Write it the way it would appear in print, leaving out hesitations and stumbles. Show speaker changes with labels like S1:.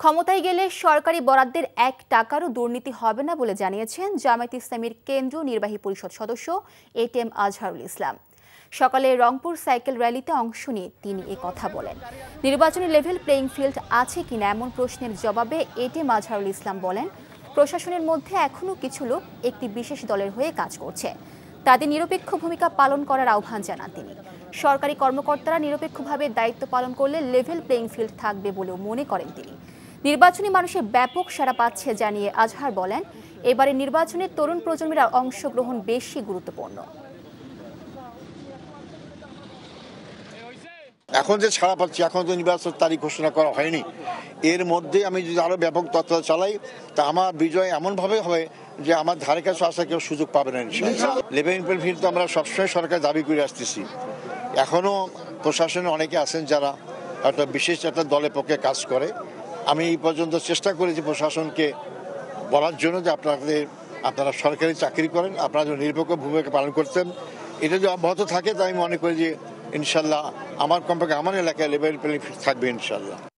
S1: ক্ষমতায় গেলে সরকারি বরাদ্দের ১ টাকারও দুর্নীতি হবে না বলে জানিয়েছেন জামায়াতে ইসলামীর কেন্দ্রীয় নির্বাহী পরিষদ সদস্য এটিএম আজহারুল ইসলাম। সকালে রংপুর সাইকেল র্যালিতে অংশ নিয়ে তিনি কথা বলেন। নির্বাচনী লেভেল প্লেইং ফিল্ড আছে কিনা এমন প্রশ্নের জবাবে এটিএম আজহারুল ইসলাম বলেন, প্রশাসনের মধ্যে এখনও কিছু লোক একটি বিশেষ দলের হয়ে কাজ করছে, তাদের নিরপেক্ষ ভূমিকা পালন করার আহ্বান জানান তিনি। সরকারি কর্মকর্তারা নিরপেক্ষভাবে দায়িত্ব পালন করলে লেভেল প্লেইং ফিল্ড থাকবে বলেও মনে করেন তিনি। নির্বাচনী মানুষের ব্যাপক সাড়া পাচ্ছে জানিয়ে আজহার বলেন, এবারে নির্বাচনে তরুণ প্রজন্মের অংশগ্রহণ বেশি গুরুত্বপূর্ণ।
S2: এখন যে ছাড়া পাচ্ছি, এখন তো নির্বাচন তারিখ ঘোষণা করা হয়নি, এর মধ্যে আমি যদি আরো ব্যাপক তৎপরতা চালাই তা আমার বিজয় এমনভাবে হবে যে আমার ধারে কাছে আসা কেউ সুযোগ পাবে না। লেভেল প্লেইং ফিল্ড তো আমরা সবসময় সরকার দাবি করে আসতেছি। এখনো প্রশাসনে অনেকে আছেন যারা একটা বিশেষ একটা দলের পক্ষে কাজ করে। আমি এই পর্যন্ত চেষ্টা করেছি প্রশাসনকে বলার জন্য যে আপনারা সরকারি চাকরি করেন, আপনারা যদি নিরপেক্ষ ভূমিকা পালন করতেন, এটা যদি অব্যাহত থাকে তাই আমি মনে করি যে ইনশাল্লাহ আমার কমপক্ষে আমার এলাকায় লেভেল প্লেইং ফিল্ড থাকবে ইনশাল্লাহ।